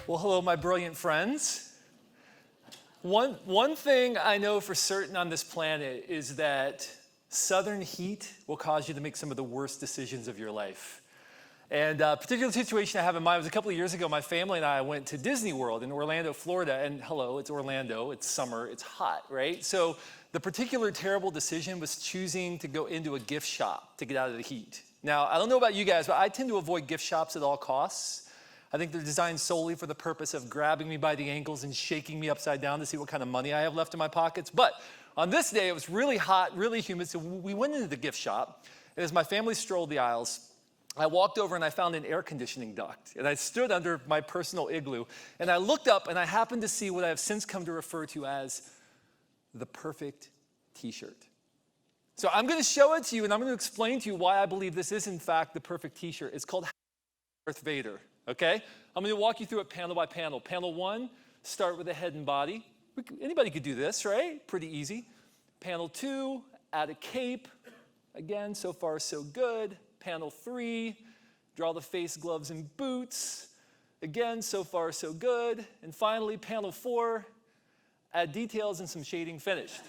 Well, hello, my brilliant friends. One thing I know for certain on this planet is that southern heat will cause you to make some of the worst decisions of your life. And a particular situation I have in mind was a couple of years ago, my family and I went to Disney World in Orlando, Florida. And hello, it's Orlando, it's summer, it's hot, right? So the particular terrible decision was choosing to go into a gift shop to get out of the heat. Now, I don't know about you guys, but I tend to avoid gift shops at all costs. I think they're designed solely for the purpose of grabbing me by the ankles and shaking me upside down to see what kind of money I have left in my pockets. But on this day, it was really hot, really humid, so we went into the gift shop. And as my family strolled the aisles, I walked over and I found an air conditioning duct. And I stood under my personal igloo. And I looked up and I happened to see what I have since come to refer to as the perfect t-shirt. So I'm going to show it to you and I'm going to explain to you why I believe this is in fact the perfect t-shirt. It's called Darth Vader. Okay? I'm going to walk you through it panel by panel. Panel 1, start with the head and body. Anybody could do this, right? Pretty easy. Panel 2, add a cape. Again, so far so good. Panel 3, draw the face, gloves, and boots. Again, so far so good. And finally, panel 4, add details and some shading finished.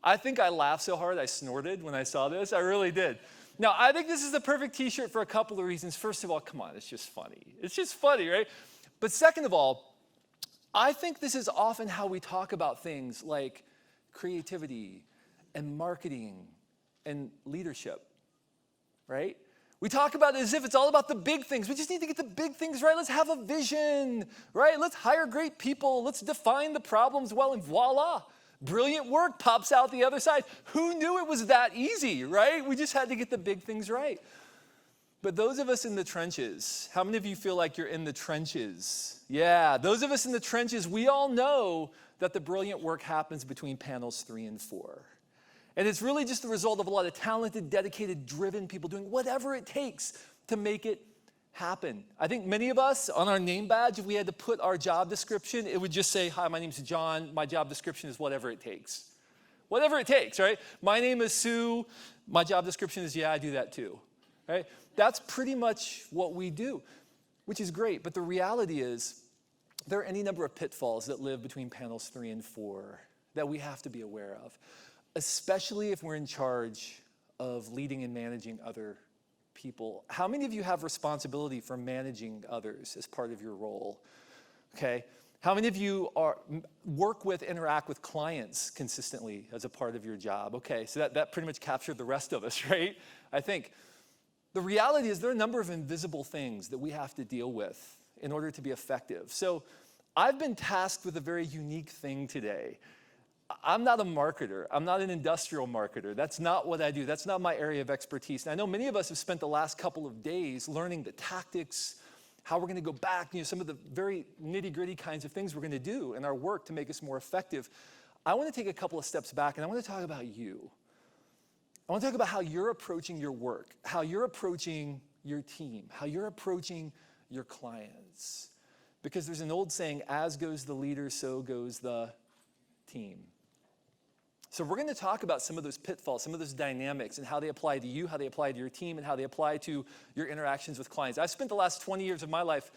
I think I laughed so hard I snorted when I saw this. I really did. Now, I think this is the perfect t-shirt for a couple of reasons. First of all, come on, it's just funny. It's just funny, right? But second of all, I think this is often how we talk about things like creativity and marketing and leadership, right? We talk about it as if it's all about the big things. We just need to get the big things right. Let's have a vision, right? Let's hire great people. Let's define the problems well, and voila. Brilliant work pops out the other side. Who knew it was that easy, right? We just had to get the big things right. But those of us in the trenches, how many of you feel like you're in the trenches? Yeah, those of us in the trenches, we all know that the brilliant work happens between panels 3 and 4. And it's really just the result of a lot of talented, dedicated, driven people doing whatever it takes to make it happen. I think many of us, on our name badge, if we had to put our job description, it would just say, hi, my name's John. My job description is whatever it takes. Whatever it takes, right? My name is Sue. My job description is, yeah, I do that too, right? That's pretty much what we do, which is great. But the reality is, there are any number of pitfalls that live between panels 3 and 4 that we have to be aware of, especially if we're in charge of leading and managing other people. How many of you have responsibility for managing others as part of your role? Okay. How many of you interact with clients consistently as a part of your job? Okay, so that pretty much captured the rest of us, right? I think the reality is there are a number of invisible things that we have to deal with in order to be effective. So I've been tasked with a very unique thing today. I'm not a marketer. I'm not an industrial marketer. That's not what I do. That's not my area of expertise. And I know many of us have spent the last couple of days learning the tactics, how we're going to go back, some of the very nitty-gritty kinds of things we're going to do in our work to make us more effective. I want to take a couple of steps back, and I want to talk about you. I want to talk about how you're approaching your work, how you're approaching your team, how you're approaching your clients. Because there's an old saying, as goes the leader, so goes the team. So we're going to talk about some of those pitfalls, some of those dynamics, and how they apply to you, how they apply to your team, and how they apply to your interactions with clients. I've spent the last 20 years of my life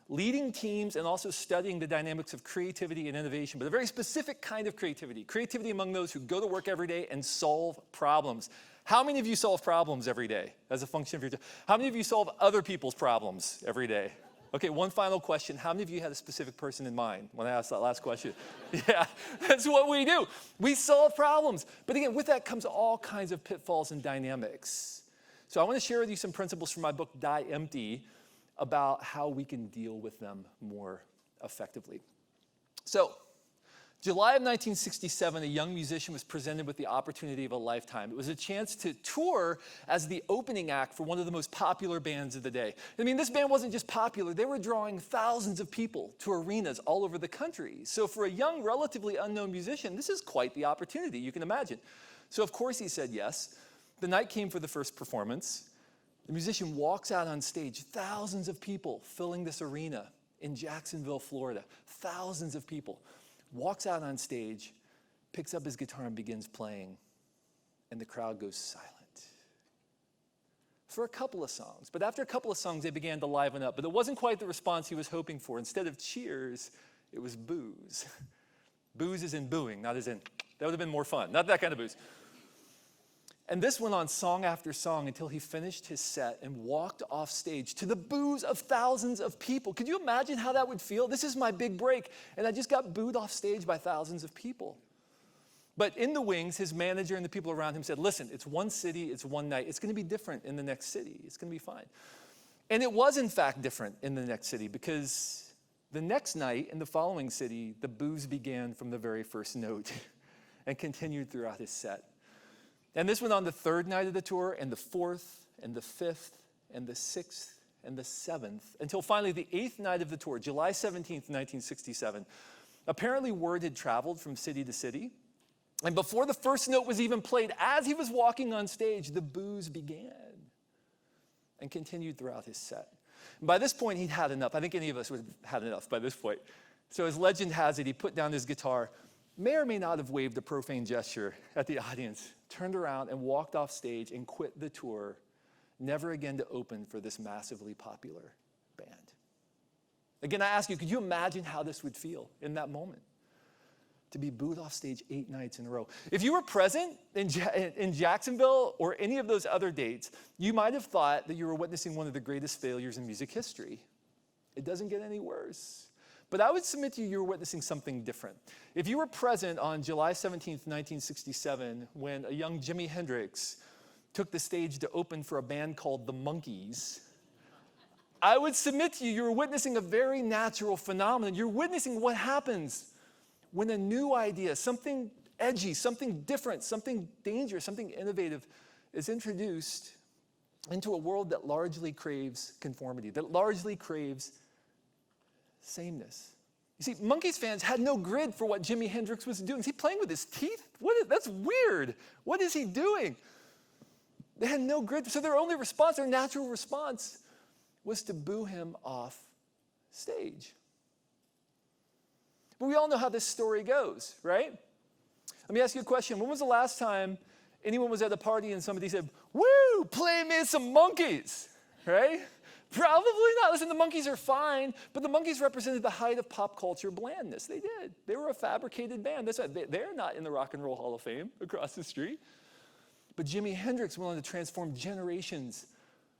leading teams and also studying the dynamics of creativity and innovation, but a very specific kind of creativity. Creativity among those who go to work every day and solve problems. How many of you solve problems every day as a function of your job? How many of you solve other people's problems every day? Okay, one final question. How many of you had a specific person in mind when I asked that last question? Yeah, that's what we do. We solve problems. But again, with that comes all kinds of pitfalls and dynamics. So I want to share with you some principles from my book, Die Empty, about how we can deal with them more effectively. So, July of 1967, a young musician was presented with the opportunity of a lifetime. It was a chance to tour as the opening act for one of the most popular bands of the day. I mean, this band wasn't just popular. They were drawing thousands of people to arenas all over the country. So for a young, relatively unknown musician, this is quite the opportunity, you can imagine. So of course he said yes. The night came for the first performance. The musician walks out on stage, thousands of people filling this arena in Jacksonville, Florida. Thousands of people. Walks out on stage, picks up his guitar and begins playing, and the crowd goes silent. for a couple of songs. But after a couple of songs, they began to liven up. But it wasn't quite the response he was hoping for. Instead of cheers, it was boos. Boos as in booing, not as in, that would have been more fun. Not that kind of boos. And this went on song after song until he finished his set and walked off stage to the boos of thousands of people. Could you imagine how that would feel? This is my big break, and I just got booed off stage by thousands of people. But in the wings, his manager and the people around him said, listen, it's one city, it's one night. It's going to be different in the next city. It's going to be fine. And it was, in fact, different in the next city because the next night in the following city, the boos began from the very first note and continued throughout his set. And this went on the third night of the tour and the fourth and the fifth and the sixth and the seventh until finally the eighth night of the tour, July 17th, 1967. Apparently word had traveled from city to city. And before the first note was even played, as he was walking on stage, the boos began and continued throughout his set. And by this point, he'd had enough. I think any of us would have had enough by this point. So as legend has it, he put down his guitar, may or may not have waved a profane gesture at the audience, turned around and walked off stage and quit the tour, never again to open for this massively popular band. Again, I ask you, could you imagine how this would feel in that moment? To be booed off stage 8 nights in a row. If you were present in Jacksonville or any of those other dates, you might have thought that you were witnessing one of the greatest failures in music history. It doesn't get any worse. But I would submit to you, you were witnessing something different. If you were present on July 17th, 1967, when a young Jimi Hendrix took the stage to open for a band called the Monkees, I would submit to you, you were witnessing a very natural phenomenon. You're witnessing what happens when a new idea, something edgy, something different, something dangerous, something innovative is introduced into a world that largely craves conformity, that largely craves sameness. You see, Monkees fans had no grid for what Jimi Hendrix was doing. Is he playing with his teeth? That's weird. What is he doing? They had no grid. So their only response, their natural response, was to boo him off stage. But we all know how this story goes, right? Let me ask you a question. When was the last time anyone was at a party and somebody said, woo, play me some Monkees, right? Probably not. Listen, the Monkees are fine, but the Monkees represented the height of pop culture blandness. They did. They were a fabricated band. That's why they're not in the Rock and Roll Hall of Fame across the street. But Jimi Hendrix went on to transform generations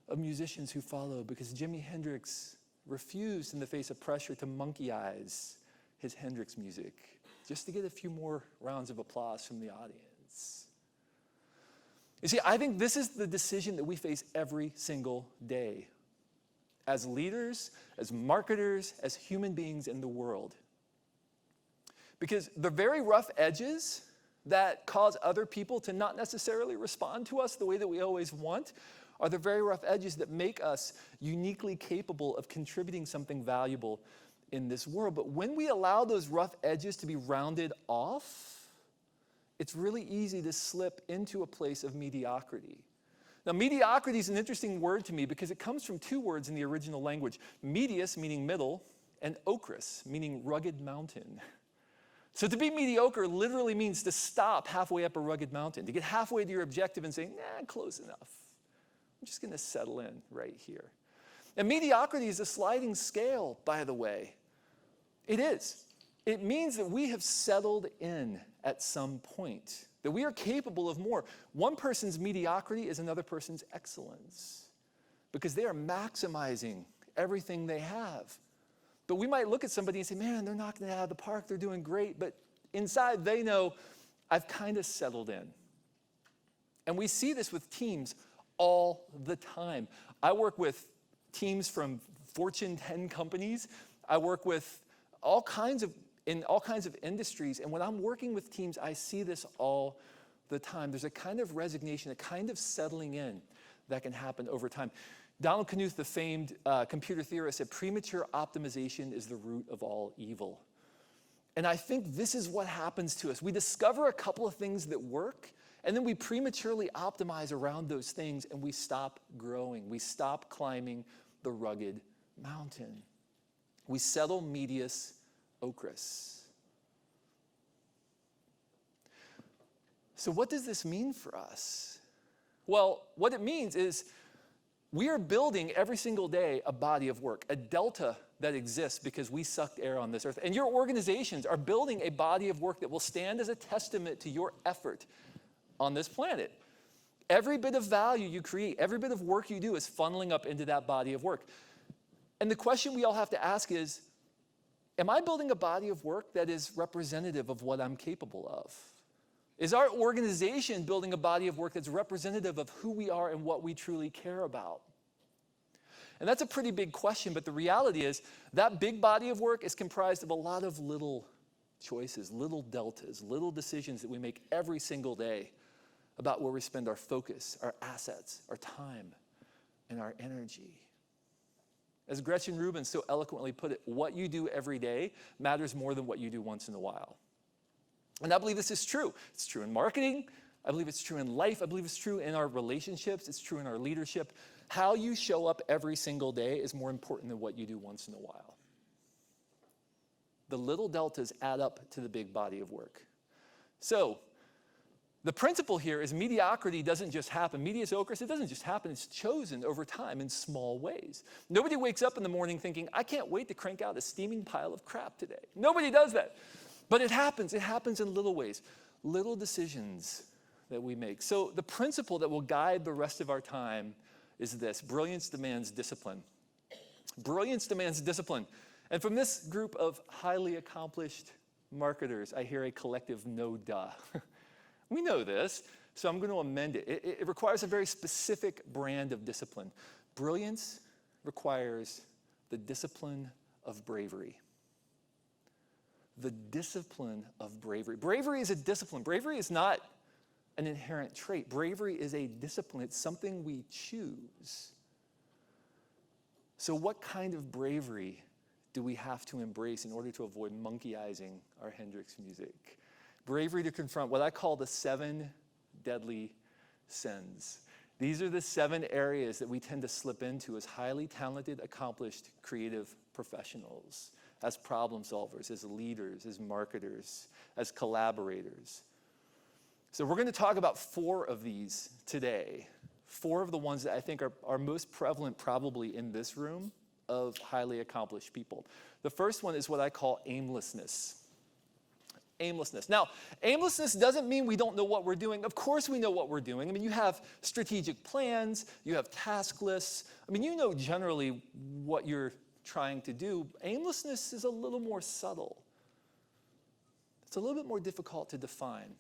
of musicians who followed because Jimi Hendrix refused in the face of pressure to monkeyize his Hendrix music, just to get a few more rounds of applause from the audience. You see, I think this is the decision that we face every single day as leaders, as marketers, as human beings in the world. Because the very rough edges that cause other people to not necessarily respond to us the way that we always want are the very rough edges that make us uniquely capable of contributing something valuable in this world. But when we allow those rough edges to be rounded off, it's really easy to slip into a place of mediocrity. Now, mediocrity is an interesting word to me because it comes from 2 words in the original language. Medius, meaning middle, and ocris, meaning rugged mountain. So to be mediocre literally means to stop halfway up a rugged mountain, to get halfway to your objective and say, nah, close enough. I'm just going to settle in right here. And mediocrity is a sliding scale, by the way. It is. It means that we have settled in at some point, that we are capable of more. One person's mediocrity is another person's excellence because they are maximizing everything they have. But we might look at somebody and say, man, they're knocking it out of the park, they're doing great, but inside they know, I've kind of settled in. And we see this with teams all the time. I work with teams from Fortune 10 companies. I work with in all kinds of industries. And when I'm working with teams, I see this all the time. There's a kind of resignation, a kind of settling in that can happen over time. Donald Knuth, the famed computer theorist, said premature optimization is the root of all evil. And I think this is what happens to us. We discover a couple of things that work, and then we prematurely optimize around those things, and we stop growing. We stop climbing the rugged mountain. We settle medius ocris. So what does this mean for us? Well, what it means is We are building every single day a body of work, a delta that exists because we sucked air on this earth. And your organizations are building a body of work that will stand as a testament to your effort on this planet. Every bit of value you create, every bit of work you do is funneling up into that body of work. And the question we all have to ask is, am I building a body of work that is representative of what I'm capable of? Is our organization building a body of work that's representative of who we are and what we truly care about? And that's a pretty big question, but the reality is that big body of work is comprised of a lot of little choices, little deltas, little decisions that we make every single day about where we spend our focus, our assets, our time, and our energy. As Gretchen Rubin so eloquently put it, what you do every day matters more than what you do once in a while. And I believe this is true. It's true in marketing. I believe it's true in life. I believe it's true in our relationships. It's true in our leadership. How you show up every single day is more important than what you do once in a while. The little deltas add up to the big body of work. So the principle here is mediocrity doesn't just happen. Mediocre, it doesn't just happen. It's chosen over time in small ways. Nobody wakes up in the morning thinking, I can't wait to crank out a steaming pile of crap today. Nobody does that. But it happens. It happens in little ways, little decisions that we make. So the principle that will guide the rest of our time is this: brilliance demands discipline. Brilliance demands discipline. And from this group of highly accomplished marketers, I hear a collective no duh. We know this, so I'm going to amend it. It requires a very specific brand of discipline. Brilliance requires the discipline of bravery. The discipline of bravery. Bravery is a discipline. Bravery is not an inherent trait. Bravery is a discipline. It's something we choose. So what kind of bravery do we have to embrace in order to avoid monkeyizing our Hendrix music? Bravery to confront what I call the 7 deadly sins. These are the 7 areas that we tend to slip into as highly talented, accomplished, creative professionals, as problem solvers, as leaders, as marketers, as collaborators. So we're going to talk about 4 of these today. 4 of the ones that I think are most prevalent probably in this room of highly accomplished people. The first one is what I call aimlessness. Aimlessness. Now, aimlessness doesn't mean we don't know what we're doing. Of course we know what we're doing. I mean, you have strategic plans, you have task lists. I mean, you know generally what you're trying to do. Aimlessness is a little more subtle. It's a little bit more difficult to define.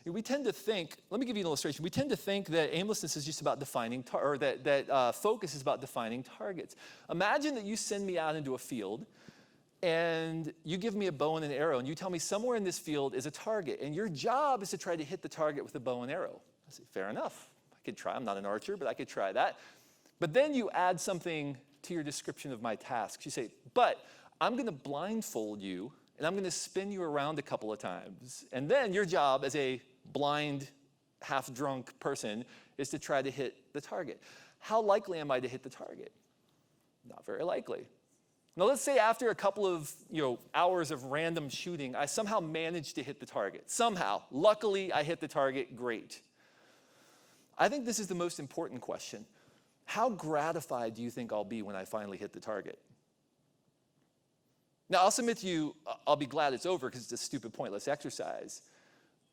We tend to think, let me give you an illustration. We tend to think that aimlessness is just about defining, or that focus is about defining targets. Imagine that you send me out into a field and you give me a bow and an arrow and you tell me somewhere in this field is a target and your job is to try to hit the target with a bow and arrow. I say, fair enough. I could try. I'm not an archer, but I could try that. But then you add something to your description of my tasks. You say, but I'm going to blindfold you and I'm going to spin you around a couple of times. And then your job as a blind, half-drunk person is to try to hit the target. How likely am I to hit the target? Not very likely. Now let's say after a couple of hours of random shooting, I somehow managed to hit the target. Somehow. Luckily, I hit the target. Great. I think this is the most important question. How gratified do you think I'll be when I finally hit the target? Now, I'll submit to you, I'll be glad it's over because it's a stupid, pointless exercise.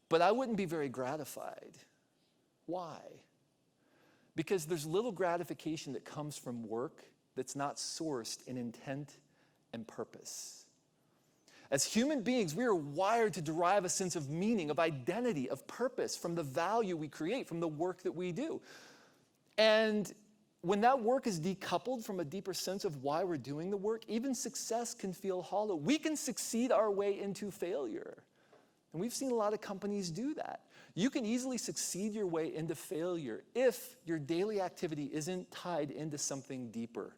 But I wouldn't be very gratified. Why? Because there's little gratification that comes from work that's not sourced in intent and purpose. As human beings, we are wired to derive a sense of meaning, of identity, of purpose from the value we create, from the work that we do. And when that work is decoupled from a deeper sense of why we're doing the work, even success can feel hollow. We can succeed our way into failure. And we've seen a lot of companies do that. You can easily succeed your way into failure if your daily activity isn't tied into something deeper,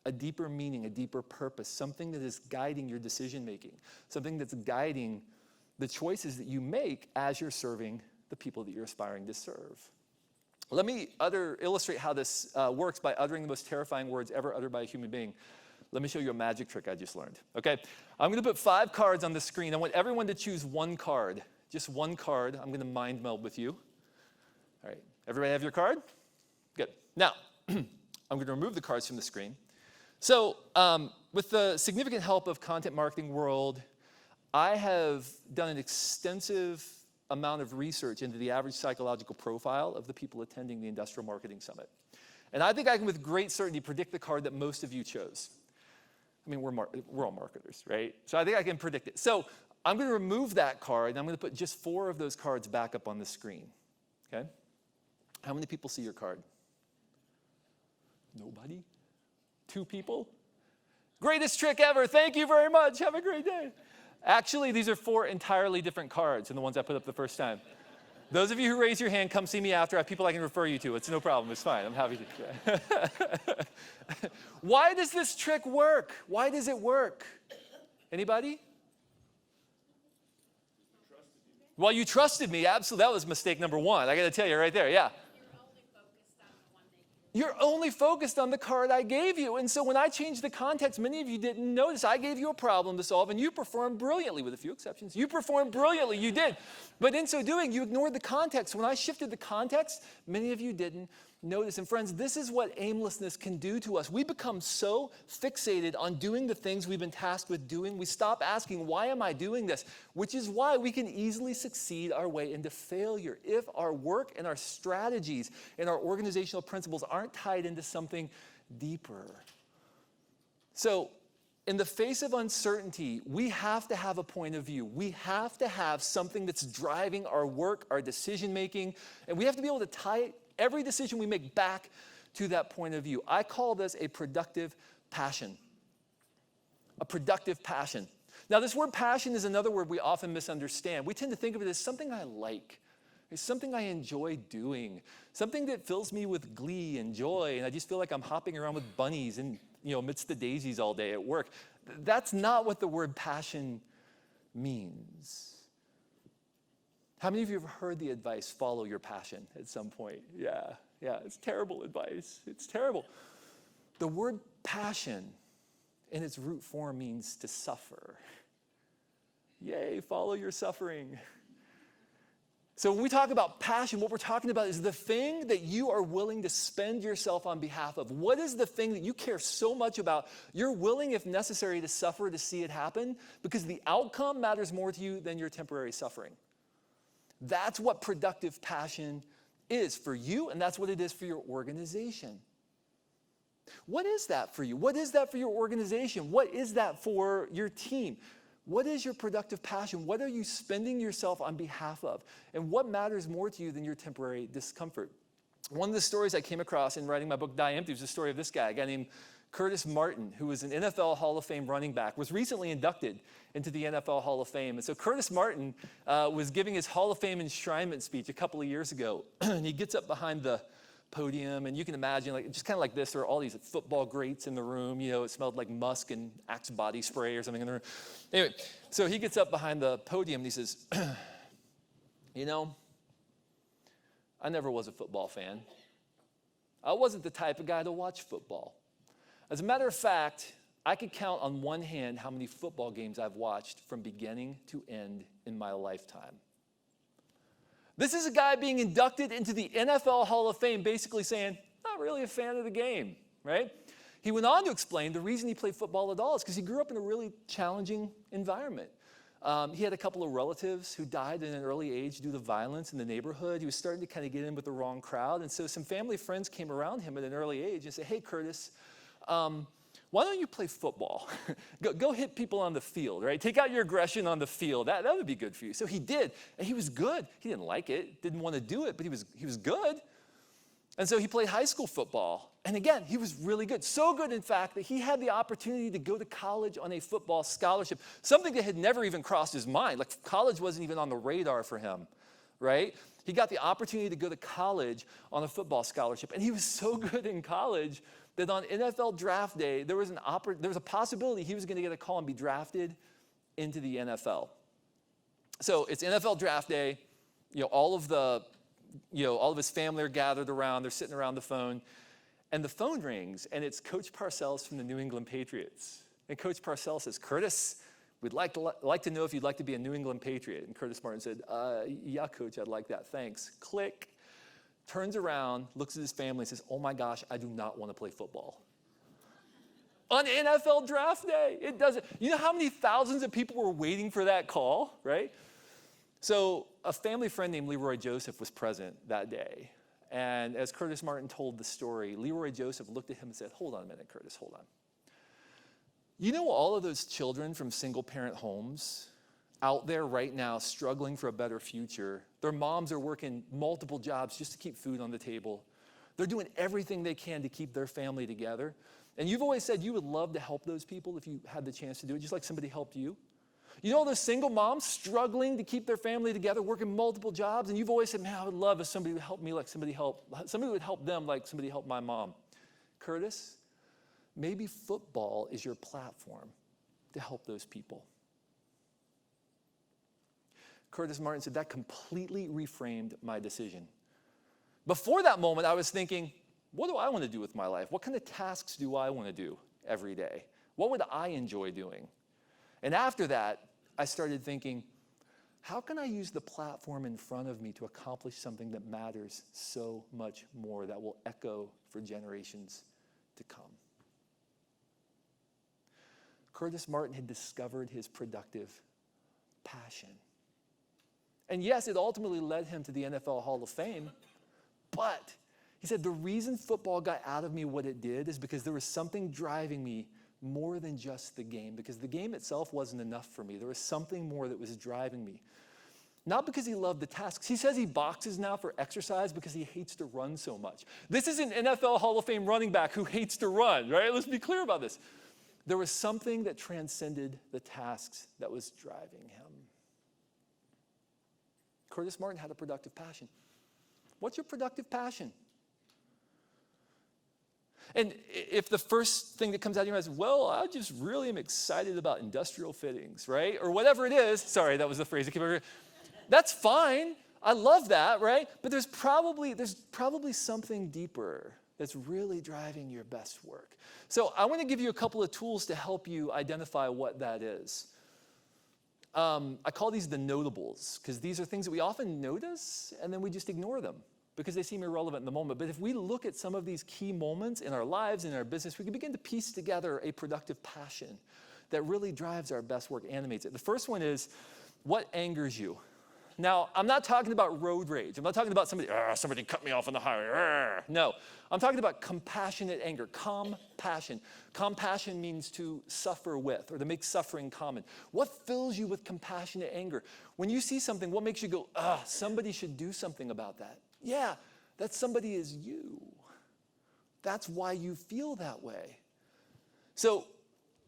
a deeper meaning, a deeper purpose, something that is guiding your decision making, something that's guiding the choices that you make as you're serving the people that you're aspiring to serve. Let me illustrate how this works by uttering the most terrifying words ever uttered by a human being. Let me show you a magic trick I just learned. Okay, I'm going to put 5 cards on the screen. I want everyone to choose one card, just one card. I'm going to mind meld with you. All right, everybody have your card? Good. Now, I'm going to remove the cards from the screen. So with the significant help of Content Marketing World, I have done an extensive amount of research into the average psychological profile of the people attending the Industrial Marketing Summit. And I think I can with great certainty predict the card that most of you chose. I mean, we're all marketers, right? So I think I can predict it. So I'm going to remove that card, and I'm going to put just 4 of those cards back up on the screen, okay? How many people see your card? Nobody? 2 people? Greatest trick ever. Thank you very much. Have a great day. Actually, these are 4 entirely different cards than the ones I put up the first time. Those of you who raise your hand, come see me after. I have people I can refer you to. It's no problem. It's fine. I'm happy to. Why does this trick work? Why does it work? Anybody? Well, you trusted me. Absolutely. That was mistake number 1. I got to tell you right there. Yeah. You're only focused on the card I gave you. And so when I changed the context, many of you didn't notice. I gave you a problem to solve, and you performed brilliantly, with a few exceptions. You performed brilliantly. You did. But in so doing, you ignored the context. When I shifted the context, many of you didn't notice. And friends, this is what aimlessness can do to us. We become so fixated on doing the things we've been tasked with doing, we stop asking, why am I doing this? Which is why we can easily succeed our way into failure if our work and our strategies and our organizational principles aren't tied into something deeper. So, in the face of uncertainty, we have to have a point of view. We have to have something that's driving our work, our decision making, and we have to be able to tie every decision we make back to that point of view. I call this a productive passion. A productive passion. Now, this word passion is another word we often misunderstand. We tend to think of it as something I like. It's something I enjoy doing, something that fills me with glee and joy, and I just feel like I'm hopping around with bunnies and, amidst the daisies all day at work. That's not what the word passion means. How many of you have heard the advice, follow your passion, at some point? Yeah, it's terrible advice. It's terrible. The word passion in its root form means to suffer. Yay, follow your suffering. So when we talk about passion, what we're talking about is the thing that you are willing to spend yourself on behalf of. What is the thing that you care so much about? You're willing, if necessary, to suffer to see it happen because the outcome matters more to you than your temporary suffering. That's what productive passion is for you, and that's what it is for your organization. What is that for you? What is that for your organization? What is that for your team? What is your productive passion? What are you spending yourself on behalf of? And what matters more to you than your temporary discomfort? One of the stories I came across in writing my book, Die Empty, was the story of this guy, a guy named Curtis Martin, who was an NFL Hall of Fame running back, was recently inducted into the NFL Hall of Fame. And so Curtis Martin was giving his Hall of Fame enshrinement speech a couple of years ago. And he gets up behind the podium, and you can imagine, just kind of like this, there are all these football greats in the room. It smelled like musk and Axe body spray or something in the room. Anyway, so he gets up behind the podium, and he says, I never was a football fan. I wasn't the type of guy to watch football. As a matter of fact, I could count on one hand how many football games I've watched from beginning to end in my lifetime. This is a guy being inducted into the NFL Hall of Fame, basically saying, not really a fan of the game, right? He went on to explain the reason he played football at all is because he grew up in a really challenging environment. He had a couple of relatives who died at an early age due to violence in the neighborhood. He was starting to kind of get in with the wrong crowd. And so some family friends came around him at an early age and said, hey, Curtis, why don't you play football? go hit people on the field, right? Take out your aggression on the field. That would be good for you. So he did, and he was good. He didn't like it, didn't want to do it, but he was good. And so he played high school football. And again, he was really good. So good, in fact, that he had the opportunity to go to college on a football scholarship, something that had never even crossed his mind. Like college wasn't even on the radar for him, right? He got the opportunity to go to college on a football scholarship. And he was so good in college that on NFL draft day, there was a possibility he was going to get a call and be drafted into the NFL. So it's NFL draft day. All of his family are gathered around. They're sitting around the phone. And the phone rings, and it's Coach Parcells from the New England Patriots. And Coach Parcells says, Curtis, we'd like to know if you'd like to be a New England Patriot. And Curtis Martin said, yeah, Coach, I'd like that. Thanks. Click. turns around, looks at his family, and says, oh my gosh, I do not want to play football. On NFL draft day, it doesn't. You know how many thousands of people were waiting for that call, right? So a family friend named Leroy Joseph was present that day. And as Curtis Martin told the story, Leroy Joseph looked at him and said, hold on a minute, Curtis, hold on. You know all of those children from single-parent homes out there right now struggling for a better future? Their moms are working multiple jobs just to keep food on the table. They're doing everything they can to keep their family together. And you've always said you would love to help those people if you had the chance to do it, just like somebody helped you. You know all those single moms struggling to keep their family together, working multiple jobs, and you've always said, man, I would love if somebody would help me like somebody would help them like somebody helped my mom. Curtis, maybe football is your platform to help those people. Curtis Martin said, that completely reframed my decision. Before that moment, I was thinking, what do I want to do with my life? What kind of tasks do I want to do every day? What would I enjoy doing? And after that, I started thinking, how can I use the platform in front of me to accomplish something that matters so much more, that will echo for generations to come? Curtis Martin had discovered his productive passion. And yes, it ultimately led him to the NFL Hall of Fame, but he said, the reason football got out of me what it did is because there was something driving me more than just the game, because the game itself wasn't enough for me. There was something more that was driving me. Not because he loved the tasks. He says he boxes now for exercise because he hates to run so much. This is an NFL Hall of Fame running back who hates to run, right? Let's be clear about this. There was something that transcended the tasks that was driving him. Curtis Martin had a productive passion. What's your productive passion? And if the first thing that comes out of your mouth is, well, I just really am excited about industrial fittings, right? Or whatever it is. Sorry, that was the phrase that came over. That's fine. I love that, right? But there's probably something deeper that's really driving your best work. So I want to give you a couple of tools to help you identify what that is. I call these the notables, because these are things that we often notice and then we just ignore them because they seem irrelevant in the moment. But if we look at some of these key moments in our lives, in our business, we can begin to piece together a productive passion that really drives our best work, animates it. The first one is, what angers you? Now, I'm not talking about road rage. I'm not talking about somebody cut me off on the highway. No, I'm talking about compassionate anger, compassion. Compassion means to suffer with or to make suffering common. What fills you with compassionate anger? When you see something, what makes you go, somebody should do something about that? Yeah, that somebody is you. That's why you feel that way. So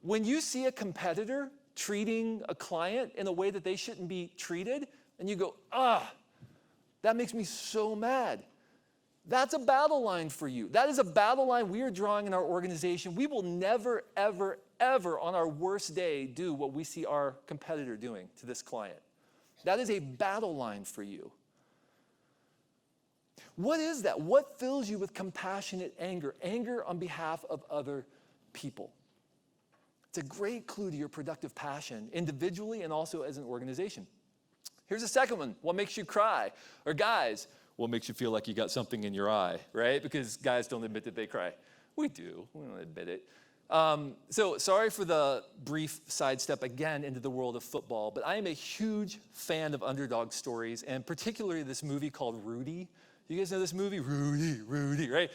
when you see a competitor treating a client in a way that they shouldn't be treated, and you go, that makes me so mad. That's a battle line for you. That is a battle line we are drawing in our organization. We will never, ever, ever on our worst day do what we see our competitor doing to this client. That is a battle line for you. What is that? What fills you with compassionate anger? Anger on behalf of other people. It's a great clue to your productive passion, individually and also as an organization. Here's a second one. What makes you cry? Or guys, what makes you feel like you got something in your eye, right? Because guys don't admit that they cry. We do. We don't admit it. So sorry for the brief sidestep again into the world of football, but I am a huge fan of underdog stories, and particularly this movie called Rudy. You guys know this movie? Rudy, right?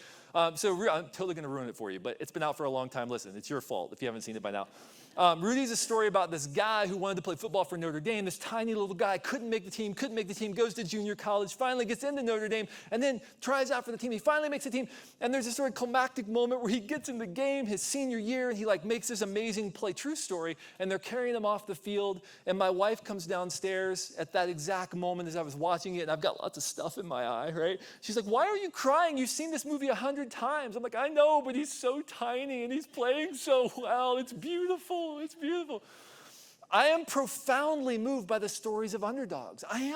So I'm totally going to ruin it for you, but it's been out for a long time. Listen, it's your fault if you haven't seen it by now. Rudy's a story about this guy who wanted to play football for Notre Dame. This tiny little guy couldn't make the team, goes to junior college, finally gets into Notre Dame, and then tries out for the team. He finally makes the team, and there's this sort of climactic moment where he gets in the game his senior year, and he makes this amazing play, true story, and they're carrying him off the field, and my wife comes downstairs at that exact moment as I was watching it, and I've got lots of stuff in my eye, right? She's like, why are you crying? You've seen this movie 100 times. I'm like, I know, but he's so tiny, and he's playing so well. It's beautiful. It's beautiful. I am profoundly moved by the stories of underdogs. I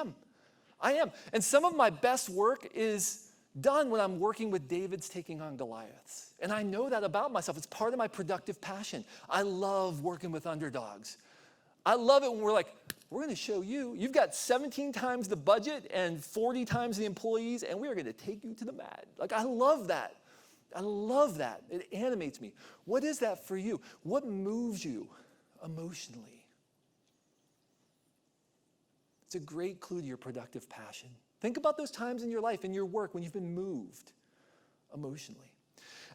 am. And some of my best work is done when I'm working with Davids taking on Goliaths. And I know that about myself. It's part of my productive passion. I love working with underdogs. I love it when we're like, we're going to show you, you've got 17 times the budget and 40 times the employees, and we are going to take you to the mat. Like, I love that. I love that. It animates me. What is that for you? What moves you emotionally? It's a great clue to your productive passion. Think about those times in your life, in your work, when you've been moved emotionally.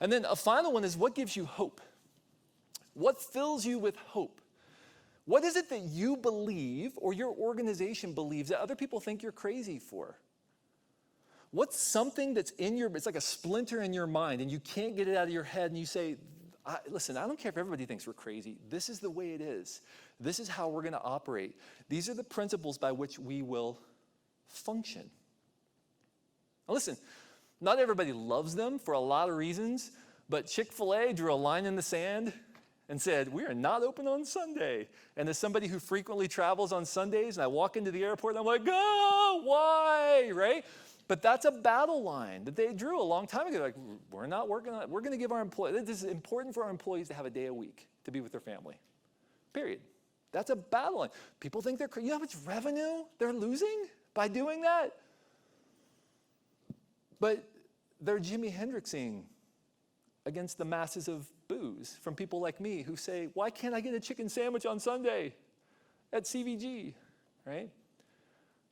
And then a final one is, what gives you hope? What fills you with hope? What is it that you believe or your organization believes that other people think you're crazy for? What's something that's it's like a splinter in your mind and you can't get it out of your head and you say, listen, I don't care if everybody thinks we're crazy. This is the way it is. This is how we're going to operate. These are the principles by which we will function. Now listen, not everybody loves them for a lot of reasons, but Chick-fil-A drew a line in the sand and said, we are not open on Sunday. And as somebody who frequently travels on Sundays, and I walk into the airport and I'm like, oh, why, right? But that's a battle line that they drew a long time ago. Like, we're not working on it. We're going to give our employees, this is important for our employees to have a day a week to be with their family, period. That's a battle line. People think they're crazy. You know how much revenue they're losing by doing that? But they're Jimi Hendrixing against the masses of boos from people like me who say, why can't I get a chicken sandwich on Sunday at CVG, right?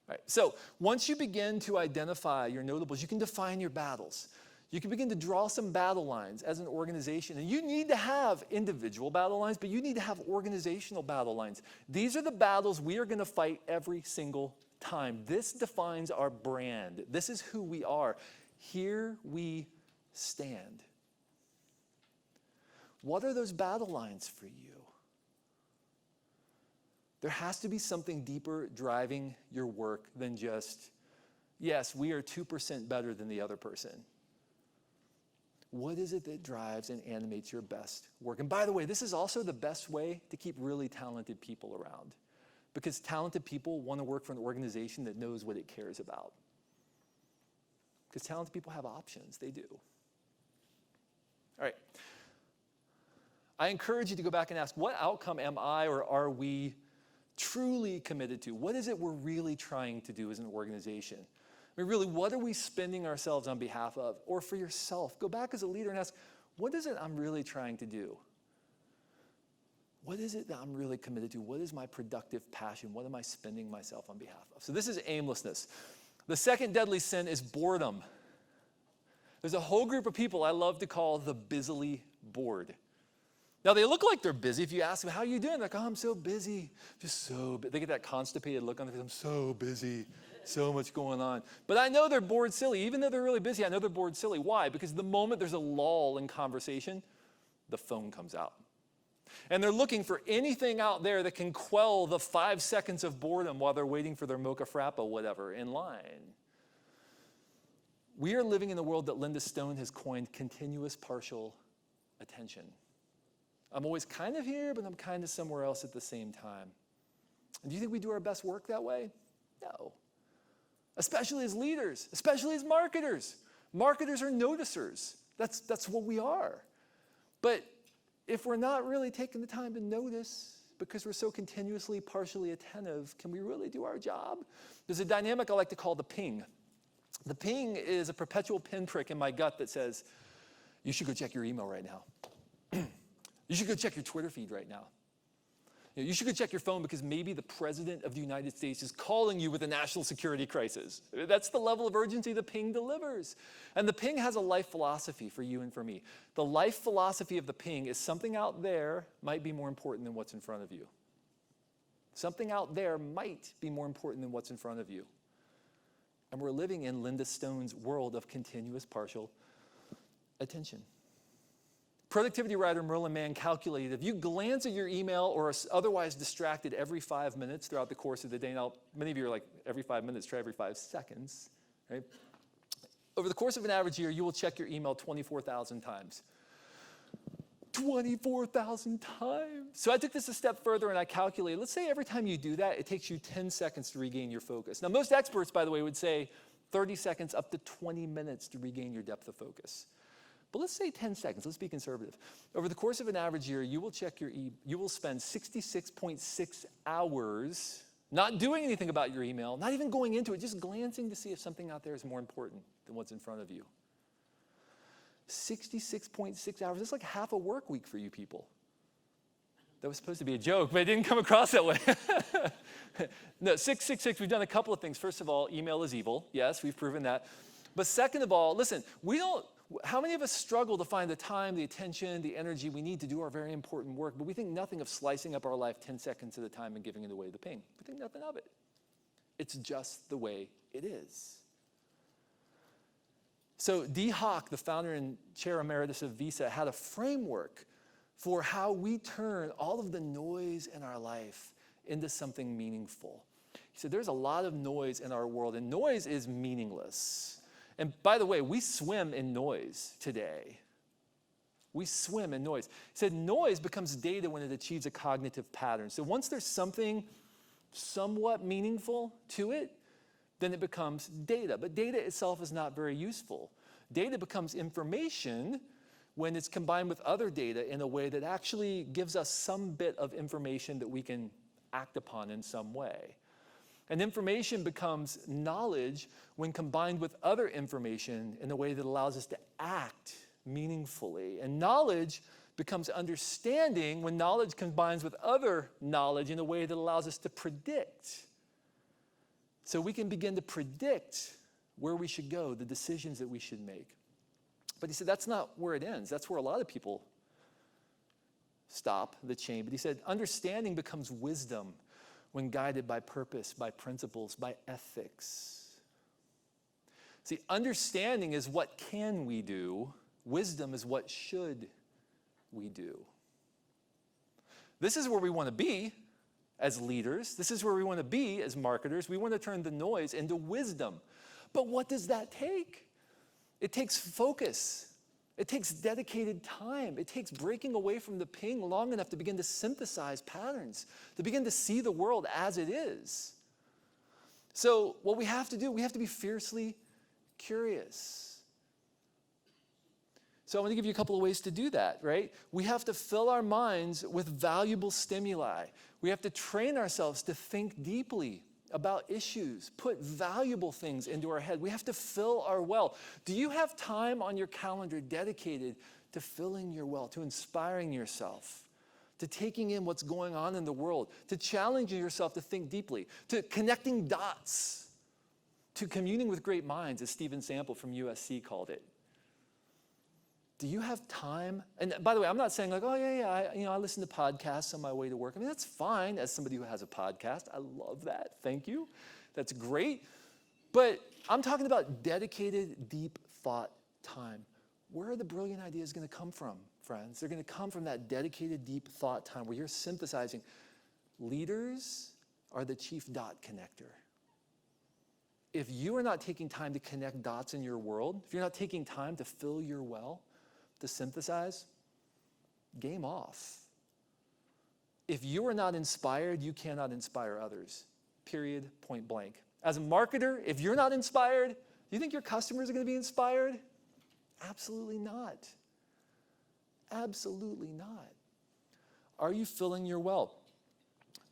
Right. So once you begin to identify your notables, you can define your battles. You can begin to draw some battle lines as an organization. And you need to have individual battle lines, but you need to have organizational battle lines. These are the battles we are going to fight every single time. This defines our brand. This is who we are. Here we stand. What are those battle lines for you? There has to be something deeper driving your work than just, yes, we are 2% better than the other person. What is it that drives and animates your best work? And by the way, this is also the best way to keep really talented people around, because talented people want to work for an organization that knows what it cares about. Because talented people have options. They do. All right. I encourage you to go back and ask, what outcome am I or are we truly committed to? What is it we're really trying to do as an organization? I mean, really, what are we spending ourselves on behalf of? Or for yourself, go back as a leader and ask, what is it I'm really trying to do? What is it that I'm really committed to? What is my productive passion? What am I spending myself on behalf of? So this is aimlessness. The second deadly sin is boredom. There's a whole group of people I love to call the busily bored. Now, they look like they're busy. If you ask them, how are you doing? They're like, oh, I'm so busy. Just so busy. They get that constipated look on their face. I'm so busy. So much going on. But I know they're bored silly. Even though they're really busy, I know they're bored silly. Why? Because the moment there's a lull in conversation, the phone comes out. And they're looking for anything out there that can quell the 5 seconds of boredom while they're waiting for their mocha frappa, whatever, in line. We are living in a world that Linda Stone has coined continuous partial attention. I'm always kind of here, but I'm kind of somewhere else at the same time. And do you think we do our best work that way? No. Especially as leaders, especially as marketers. Marketers are noticers. That's what we are. But if we're not really taking the time to notice because we're so continuously partially attentive, can we really do our job? There's a dynamic I like to call the ping. The ping is a perpetual pinprick in my gut that says, you should go check your email right now. You should go check your Twitter feed right now. You should go check your phone because maybe the President of the United States is calling you with a national security crisis. That's the level of urgency the ping delivers. And the ping has a life philosophy for you and for me. The life philosophy of the ping is something out there might be more important than what's in front of you. Something out there might be more important than what's in front of you. And we're living in Linda Stone's world of continuous partial attention. Productivity writer Merlin Mann calculated if you glance at your email or are otherwise distracted every 5 minutes throughout the course of the day, now many of you are like every 5 minutes, try every 5 seconds, right? Over the course of an average year, you will check your email 24,000 times. 24,000 times. So I took this a step further and I calculated, let's say every time you do that, it takes you 10 seconds to regain your focus. Now most experts, by the way, would say 30 seconds up to 20 minutes to regain your depth of focus. But let's say 10 seconds, let's be conservative. Over the course of an average year, you will spend 66.6 hours, not doing anything about your email, not even going into it, just glancing to see if something out there is more important than what's in front of you. 66.6 hours, that's like half a work week for you people. That was supposed to be a joke, but it didn't come across that way. No, 666, we've done a couple of things. First of all, email is evil. Yes, we've proven that. But second of all, listen, how many of us struggle to find the time, the attention, the energy we need to do our very important work, but we think nothing of slicing up our life 10 seconds at a time and giving it away to the ping. We think nothing of it. It's just the way it is. So Dee Hock, the founder and chair emeritus of Visa, had a framework for how we turn all of the noise in our life into something meaningful. He said there's a lot of noise in our world, and noise is meaningless. And by the way, we swim in noise today. We swim in noise. He said noise becomes data when it achieves a cognitive pattern. So once there's something somewhat meaningful to it, then it becomes data. But data itself is not very useful. Data becomes information when it's combined with other data in a way that actually gives us some bit of information that we can act upon in some way. And information becomes knowledge when combined with other information in a way that allows us to act meaningfully. And knowledge becomes understanding when knowledge combines with other knowledge in a way that allows us to predict. So we can begin to predict where we should go, the decisions that we should make. But he said that's not where it ends. That's where a lot of people stop the chain. But he said understanding becomes wisdom when guided by purpose, by principles, by ethics. See, understanding is what can we do. Wisdom is what should we do. This is where we want to be as leaders. This is where we want to be as marketers. We want to turn the noise into wisdom. But what does that take? It takes focus. It takes dedicated time. It takes breaking away from the ping long enough to begin to synthesize patterns, to begin to see the world as it is. So what we have to do, we have to be fiercely curious. So I want to give you a couple of ways to do that, right? We have to fill our minds with valuable stimuli. We have to train ourselves to think deeply about issues, put valuable things into our head. We have to fill our well. Do you have time on your calendar dedicated to filling your well, to inspiring yourself, to taking in what's going on in the world, to challenging yourself to think deeply, to connecting dots, to communing with great minds, as Stephen Sample from USC called it? Do you have time? And by the way, I'm not saying like, oh yeah, I listen to podcasts on my way to work. I mean, that's fine as somebody who has a podcast. I love that. Thank you. That's great. But I'm talking about dedicated, deep thought time. Where are the brilliant ideas going to come from, friends? They're going to come from that dedicated, deep thought time where you're synthesizing. Leaders are the chief dot connector. If you are not taking time to connect dots in your world, if you're not taking time to fill your well, to synthesize, game off. If you are not inspired, you cannot inspire others. Period, point blank. As a marketer, if you're not inspired, do you think your customers are going to be inspired? Absolutely not. Absolutely not. Are you filling your well?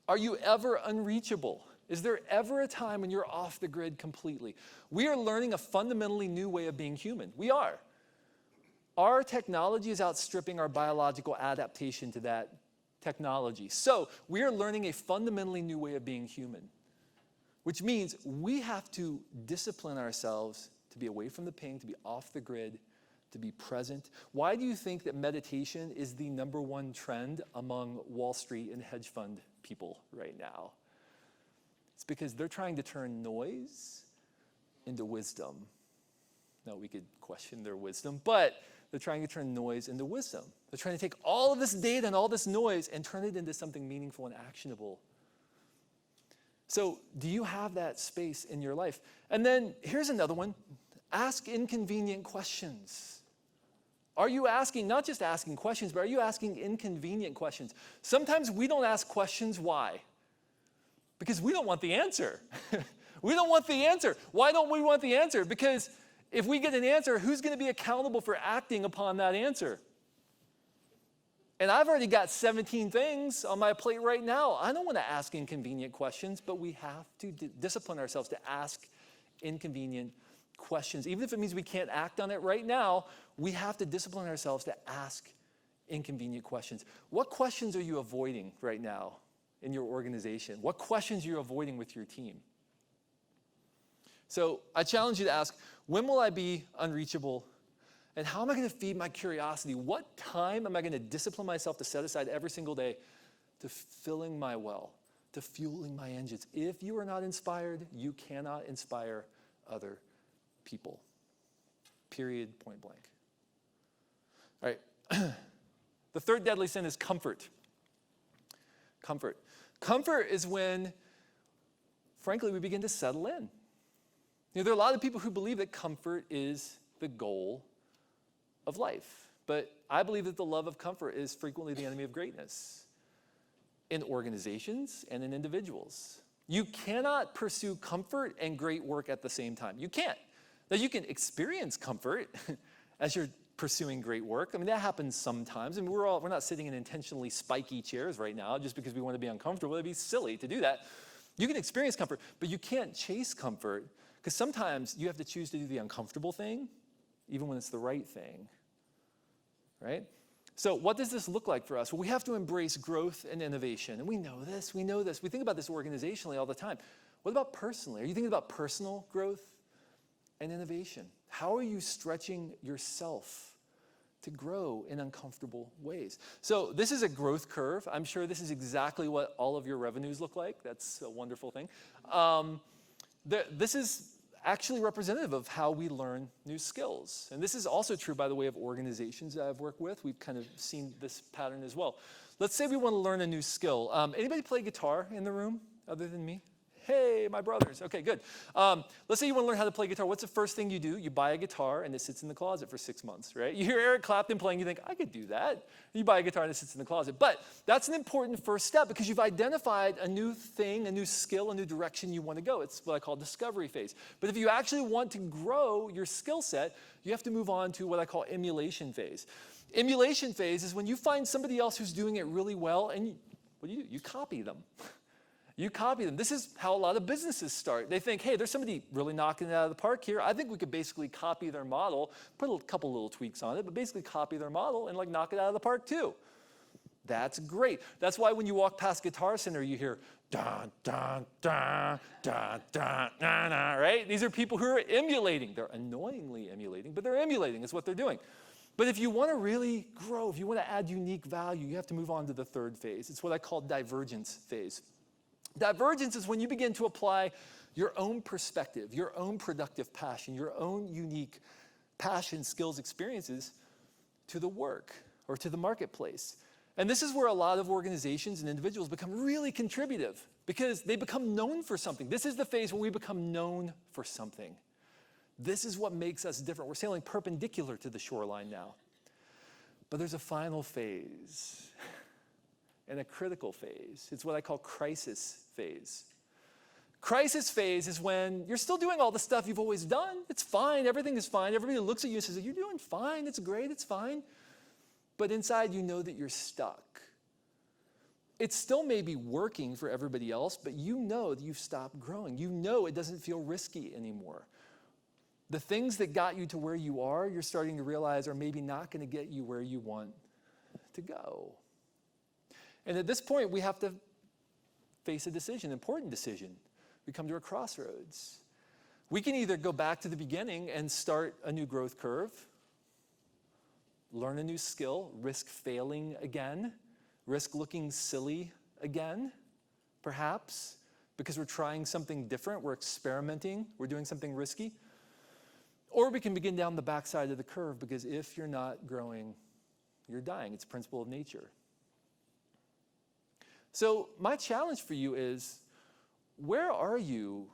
Are you ever unreachable? Is there ever a time when you're off the grid completely? We are learning a fundamentally new way of being human. We are. Our technology is outstripping our biological adaptation to that technology. So we are learning a fundamentally new way of being human, which means we have to discipline ourselves to be away from the ping, to be off the grid, to be present. Why do you think that meditation is the #1 trend among Wall Street and hedge fund people right now? It's because they're trying to turn noise into wisdom. Now, we could question their wisdom, but they're trying to turn noise into wisdom. They're trying to take all of this data and all this noise and turn it into something meaningful and actionable. So, do you have that space in your life? And then, here's another one. Ask inconvenient questions. Are you asking, not just asking questions, but are you asking inconvenient questions? Sometimes we don't ask questions. Why? Because we don't want the answer. We don't want the answer. Why don't we want the answer? Because if we get an answer, who's going to be accountable for acting upon that answer? And I've already got 17 things on my plate right now. I don't want to ask inconvenient questions, but we have to discipline ourselves to ask inconvenient questions. Even if it means we can't act on it right now, we have to discipline ourselves to ask inconvenient questions. What questions are you avoiding right now in your organization? What questions are you avoiding with your team? So I challenge you to ask, when will I be unreachable? And how am I going to feed my curiosity? What time am I going to discipline myself to set aside every single day to filling my well, to fueling my engines? If you are not inspired, you cannot inspire other people. Period, point blank. All right. The third deadly sin is comfort. Comfort. Comfort is when, frankly, we begin to settle in. There are a lot of people who believe that comfort is the goal of life. But I believe that the love of comfort is frequently the enemy of greatness in organizations and in individuals. You cannot pursue comfort and great work at the same time. You can't. Now, you can experience comfort as you're pursuing great work. I mean, that happens sometimes. And we're not sitting in intentionally spiky chairs right now just because we want to be uncomfortable. It'd be silly to do that. You can experience comfort, but you can't chase comfort because sometimes you have to choose to do the uncomfortable thing even when it's the right thing, right? So what does this look like for us? Well, we have to embrace growth and innovation. And we know this. We think about this organizationally all the time. What about personally? Are you thinking about personal growth and innovation? How are you stretching yourself to grow in uncomfortable ways? So this is a growth curve. I'm sure this is exactly what all of your revenues look like. That's a wonderful thing. This is actually representative of how we learn new skills. And this is also true, by the way, of organizations that I've worked with. We've kind of seen this pattern as well. Let's say we want to learn a new skill. Anybody play guitar in the room other than me? Hey, my brothers. Okay, good. Let's say you want to learn how to play guitar. What's the first thing you do? You buy a guitar and it sits in the closet for 6 months, right? You hear Eric Clapton playing, you think, I could do that. You buy a guitar and it sits in the closet. But that's an important first step because you've identified a new thing, a new skill, a new direction you want to go. It's what I call discovery phase. But if you actually want to grow your skill set, you have to move on to what I call emulation phase. Emulation phase is when you find somebody else who's doing it really well and what do? You copy them. You copy them. This is how a lot of businesses start. They think, hey, there's somebody really knocking it out of the park here. I think we could basically copy their model, put a couple little tweaks on it, but basically copy their model and like knock it out of the park too. That's great. That's why when you walk past Guitar Center, you hear dun, dun, dun, dun, dun, dun, dun, right? These are people who are emulating. They're annoyingly emulating, but they're emulating is what they're doing. But if you want to really grow, if you want to add unique value, you have to move on to the third phase. It's what I call divergence phase. Divergence is when you begin to apply your own perspective, your own productive passion, your own unique passion, skills, experiences to the work or to the marketplace. And this is where a lot of organizations and individuals become really contributive because they become known for something. This is the phase where we become known for something. This is what makes us different. We're sailing perpendicular to the shoreline now. But there's a final phase. And a critical phase. It's what I call crisis phase. Crisis phase is when you're still doing all the stuff you've always done. It's fine. Everything is fine. Everybody looks at you and says, you're doing fine. It's great. It's fine. But inside you know that you're stuck. It still may be working for everybody else, but you know that you've stopped growing. You know it doesn't feel risky anymore. The things that got you to where you are, you're starting to realize are maybe not going to get you where you want to go. And at this point, we have to face a decision, an important decision. We come to a crossroads. We can either go back to the beginning and start a new growth curve, learn a new skill, risk failing again, risk looking silly again, perhaps, because we're trying something different, we're experimenting, we're doing something risky. Or we can begin down the backside of the curve because if you're not growing, you're dying. It's a principle of nature. So my challenge for you is, where are you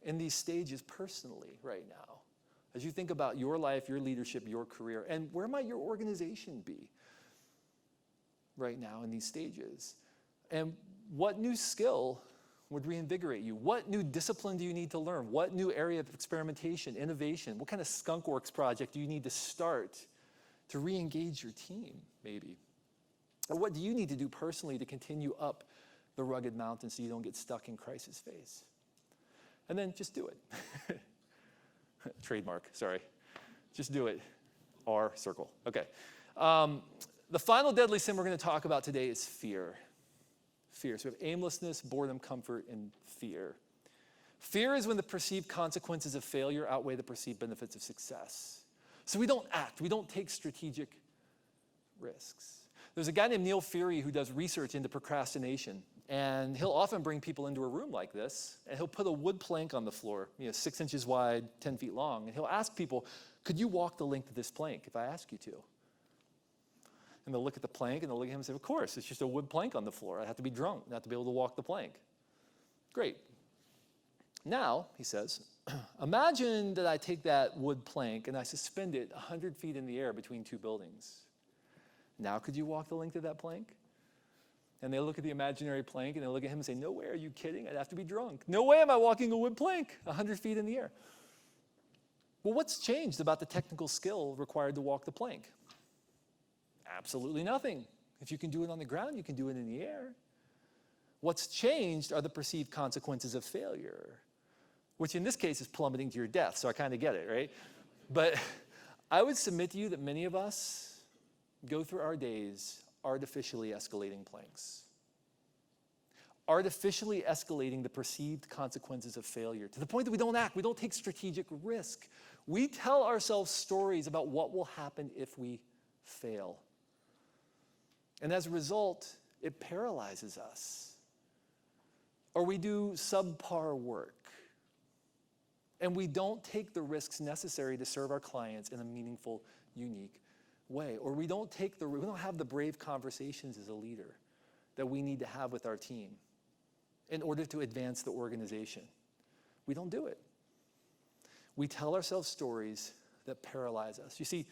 in these stages personally right now? As you think about your life, your leadership, your career, and where might your organization be right now in these stages? And what new skill would reinvigorate you? What new discipline do you need to learn? What new area of experimentation, innovation? What kind of skunkworks project do you need to start to re-engage your team, maybe? Or what do you need to do personally to continue up the rugged mountain so you don't get stuck in crisis phase? And then just do it. Trademark, sorry. Just do it. R, circle. Okay. The final deadly sin we're going to talk about today is fear. Fear. So we have aimlessness, boredom, comfort, and fear. Fear is when the perceived consequences of failure outweigh the perceived benefits of success. So we don't act. We don't take strategic risks. There's a guy named Neil Fury who does research into procrastination. And he'll often bring people into a room like this, and he'll put a wood plank on the floor, 6 inches wide, 10 feet long. And he'll ask people, could you walk the length of this plank if I ask you to? And they'll look at the plank, and they'll look at him and say, of course, it's just a wood plank on the floor. I have to be drunk not to be able to walk the plank. Great. Now, he says, imagine that I take that wood plank and I suspend it 100 feet in the air between two buildings. Now could you walk the length of that plank? And they look at the imaginary plank and they look at him and say, no way, are you kidding? I'd have to be drunk. No way am I walking a wood plank 100 feet in the air. Well, what's changed about the technical skill required to walk the plank? Absolutely nothing. If you can do it on the ground, you can do it in the air. What's changed are the perceived consequences of failure, which in this case is plummeting to your death, so I kind of get it, right? But I would submit to you that many of us go through our days artificially escalating planks. Artificially escalating the perceived consequences of failure to the point that we don't act, we don't take strategic risk. We tell ourselves stories about what will happen if we fail. And as a result, it paralyzes us. Or we do subpar work. And we don't take the risks necessary to serve our clients in a meaningful, unique way. Or we don't have the brave conversations as a leader that we need to have with our team in order to advance the organization. We don't do it. We tell ourselves stories that paralyze us. You see,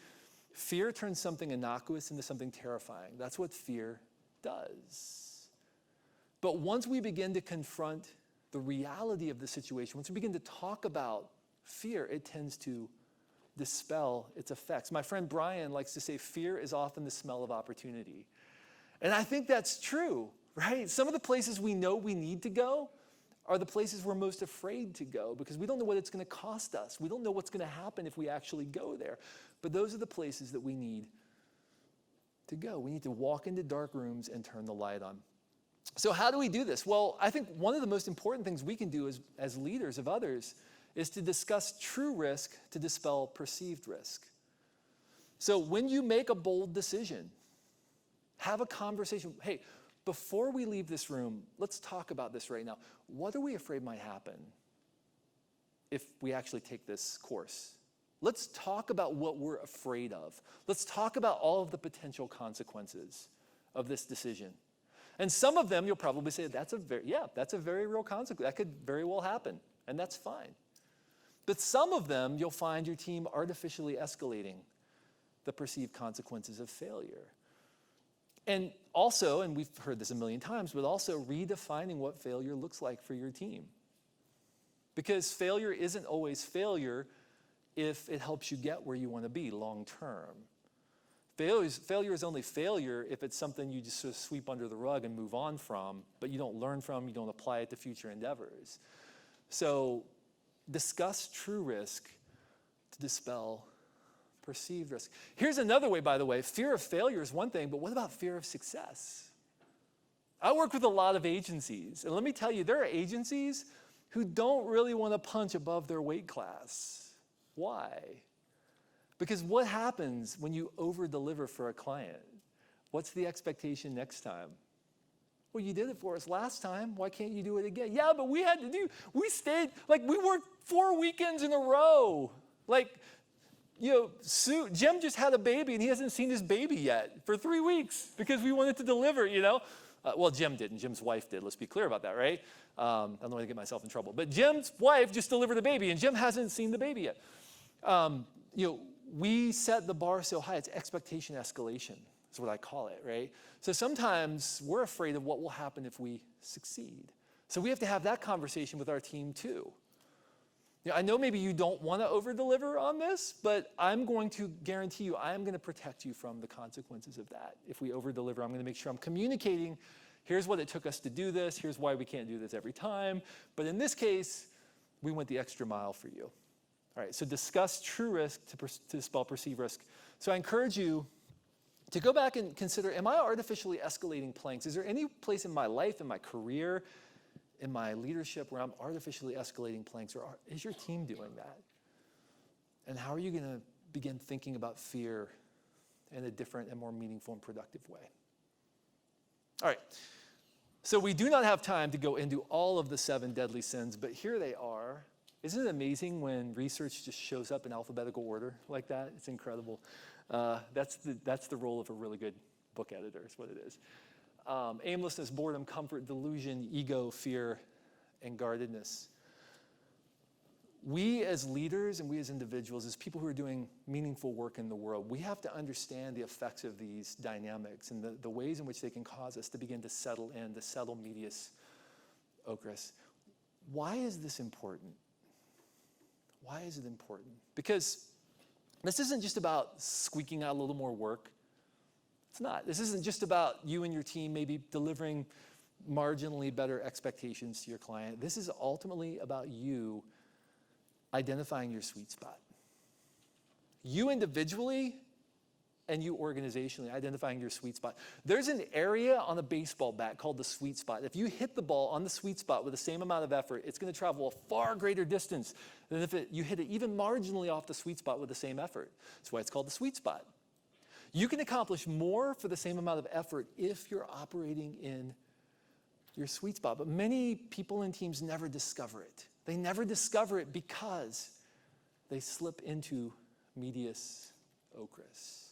fear turns something innocuous into something terrifying. That's what fear does. But once we begin to confront the reality of the situation, once we begin to talk about fear, it tends to dispel its effects. My friend Brian likes to say fear is often the smell of opportunity. And I think that's true, right? Some of the places we know we need to go are the places we're most afraid to go because we don't know what it's going to cost us. We don't know what's going to happen if we actually go there. But those are the places that we need to go. We need to walk into dark rooms and turn the light on. So how do we do this? Well, I think one of the most important things we can do as leaders of others is to discuss true risk to dispel perceived risk. So when you make a bold decision, have a conversation. Hey, before we leave this room, let's talk about this right now. What are we afraid might happen if we actually take this course? Let's talk about what we're afraid of. Let's talk about all of the potential consequences of this decision. And some of them you'll probably say, that's a very real consequence. That could very well happen, and that's fine. But some of them you'll find your team artificially escalating the perceived consequences of failure. And also, and we've heard this a million times, but also redefining what failure looks like for your team. Because failure isn't always failure if it helps you get where you want to be long term. Failure is only failure if it's something you just sort of sweep under the rug and move on from, but you don't learn from, you don't apply it to future endeavors. So discuss true risk to dispel perceived risk. Here's another way, by the way. Fear of failure is one thing, but what about fear of success? I work with a lot of agencies, and let me tell you, there are agencies who don't really want to punch above their weight class. Why? Because what happens when you over-deliver for a client? What's the expectation next time? Well, you did it for us last time. Why can't you do it again? Yeah, but we stayed, we worked 4 weekends in a row. Jim just had a baby and he hasn't seen his baby yet for 3 weeks because we wanted to deliver, Well, Jim didn't. Jim's wife did. Let's be clear about that, right? I don't want to get myself in trouble. But Jim's wife just delivered a baby and Jim hasn't seen the baby yet. We set the bar so high, it's expectation escalation is what I call it, right? So sometimes we're afraid of what will happen if we succeed. So we have to have that conversation with our team too. I know maybe you don't want to over-deliver on this, but I'm going to guarantee you, I am going to protect you from the consequences of that. If we over-deliver, I'm going to make sure I'm communicating, here's what it took us to do this, here's why we can't do this every time. But in this case, we went the extra mile for you. All right, so discuss true risk to dispel perceived risk. So I encourage you to go back and consider, am I artificially escalating planks? Is there any place in my life, in my career, in my leadership where I'm artificially escalating planks, or is your team doing that? And how are you going to begin thinking about fear in a different and more meaningful and productive way? All right, so we do not have time to go into all of the 7 deadly sins, but here they are. Isn't it amazing when research just shows up in alphabetical order like that? It's incredible. That's the role of a really good book editor, is what it is. Aimlessness, boredom, comfort, delusion, ego, fear, and guardedness. We as leaders and we as individuals, as people who are doing meaningful work in the world, we have to understand the effects of these dynamics and the ways in which they can cause us to begin to settle medias ocris. Why is this important? Why is it important? Because this isn't just about squeaking out a little more work. It's not. This isn't just about you and your team maybe delivering marginally better expectations to your client. This is ultimately about you identifying your sweet spot. You individually and you organizationally identifying your sweet spot. There's an area on a baseball bat called the sweet spot. If you hit the ball on the sweet spot with the same amount of effort, it's going to travel a far greater distance than if you hit it even marginally off the sweet spot with the same effort. That's why it's called the sweet spot. You can accomplish more for the same amount of effort if you're operating in your sweet spot. But many people and teams never discover it. They never discover it because they slip into medias ocris.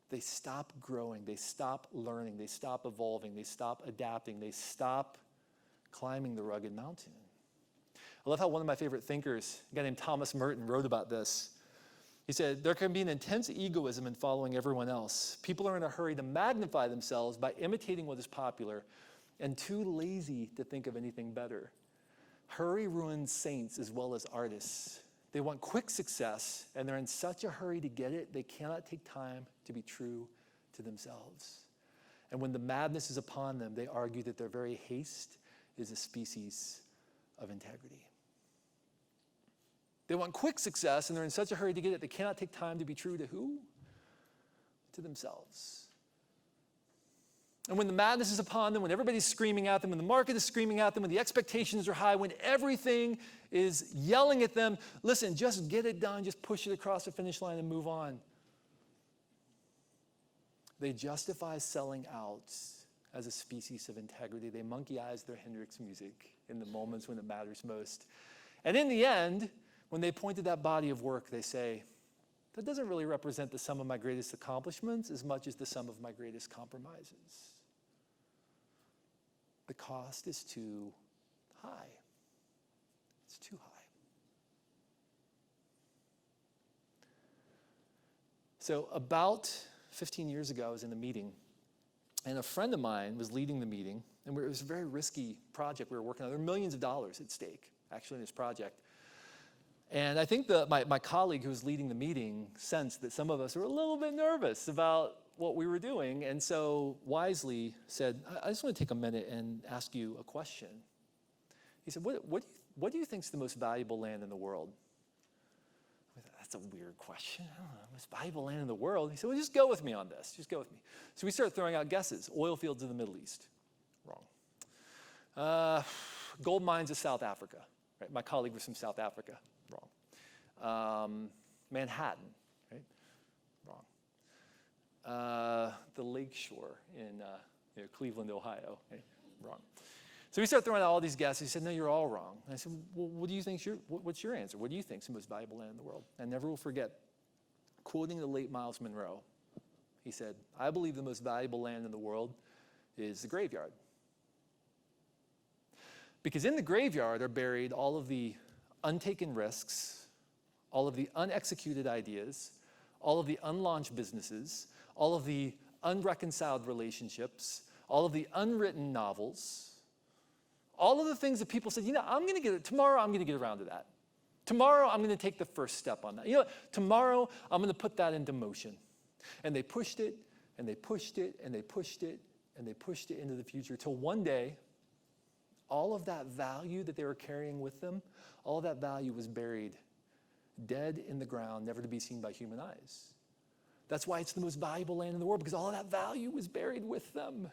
They stop growing, they stop learning, they stop evolving, they stop adapting, they stop climbing the rugged mountain. I love how one of my favorite thinkers, a guy named Thomas Merton, wrote about this. He said, there can be an intense egoism in following everyone else. People are in a hurry to magnify themselves by imitating what is popular and too lazy to think of anything better. Hurry ruins saints as well as artists. They want quick success, and they're in such a hurry to get it, they cannot take time to be true to themselves. And when the madness is upon them, they argue that their very haste is a species of integrity. They want quick success, and they're in such a hurry to get it, they cannot take time to be true to who? To themselves. And when the madness is upon them, when everybody's screaming at them, when the market is screaming at them, when the expectations are high, when everything is yelling at them, listen, just get it done, just push it across the finish line and move on. They justify selling out as a species of integrity. They monkey eyes their Hendrix music in the moments when it matters most. And in the end, when they point to that body of work, they say, that doesn't really represent the sum of my greatest accomplishments as much as the sum of my greatest compromises. The cost is too high. It's too high. So about 15 years ago, I was in a meeting, and a friend of mine was leading the meeting, and it was a very risky project we were working on. There were millions of dollars at stake, actually, in this project. And I think my colleague who was leading the meeting sensed that some of us were a little bit nervous about what we were doing, and so wisely said, I just want to take a minute and ask you a question. He said, what do you think is the most valuable land in the world? I thought, that's a weird question. I don't know, most valuable land in the world? He said, well, just go with me on this. Just go with me. So we started throwing out guesses. Oil fields of the Middle East. Wrong. Gold mines of South Africa. Right? My colleague was from South Africa. Wrong. Manhattan, right? Wrong. The lake shore in Cleveland, Ohio, right? Wrong. So we started throwing out all these guesses. He said, no, you're all wrong. And I said, well, what do you think? What's your answer? What do you think is the most valuable land in the world? I never will forget quoting the late Miles Monroe. He said, I believe the most valuable land in the world is the graveyard. Because in the graveyard are buried all of the untaken risks, all of the unexecuted ideas, all of the unlaunched businesses, all of the unreconciled relationships, all of the unwritten novels, all of the things that people said, tomorrow I'm going to get around to that. Tomorrow, I'm going to take the first step on that. You know what? Tomorrow, I'm going to put that into motion. And they pushed it, and they pushed it, and they pushed it, and they pushed it into the future till one day, all of that value that they were carrying with them, all of that value was buried, dead in the ground, never to be seen by human eyes. That's why it's the most valuable land in the world, because all of that value was buried with them.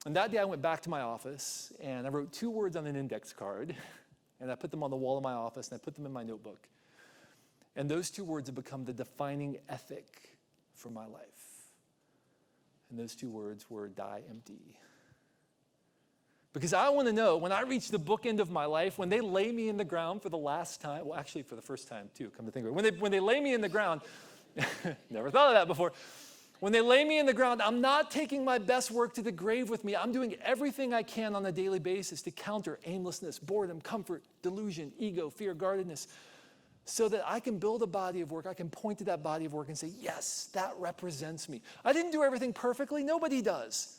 And that day I went back to my office, and I wrote 2 words on an index card, and I put them on the wall of my office, and I put them in my notebook. And those 2 words have become the defining ethic for my life. And those 2 words were die empty. Because I want to know, when I reach the bookend of my life, when they lay me in the ground for the last time, well, actually for the first time too, come to think of it. When they lay me in the ground, never thought of that before. When they lay me in the ground, I'm not taking my best work to the grave with me. I'm doing everything I can on a daily basis to counter aimlessness, boredom, comfort, delusion, ego, fear, guardedness, so that I can build a body of work. I can point to that body of work and say, yes, that represents me. I didn't do everything perfectly. Nobody does.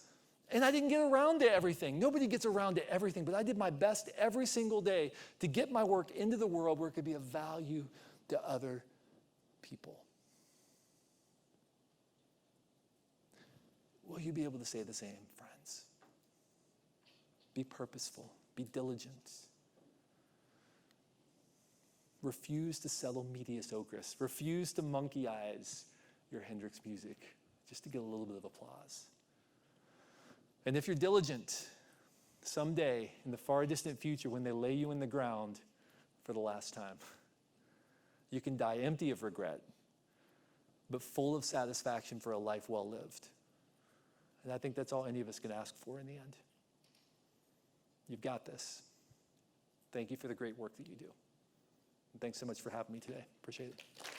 And I didn't get around to everything. Nobody gets around to everything, but I did my best every single day to get my work into the world where it could be of value to other people. Will you be able to say the same, friends? Be purposeful. Be diligent. Refuse to settle mediocris. Refuse to monkey eyes your Hendrix music just to get a little bit of applause. And if you're diligent, someday in the far distant future, when they lay you in the ground for the last time, you can die empty of regret, but full of satisfaction for a life well lived. And I think that's all any of us can ask for in the end. You've got this. Thank you for the great work that you do. And thanks so much for having me today. Appreciate it.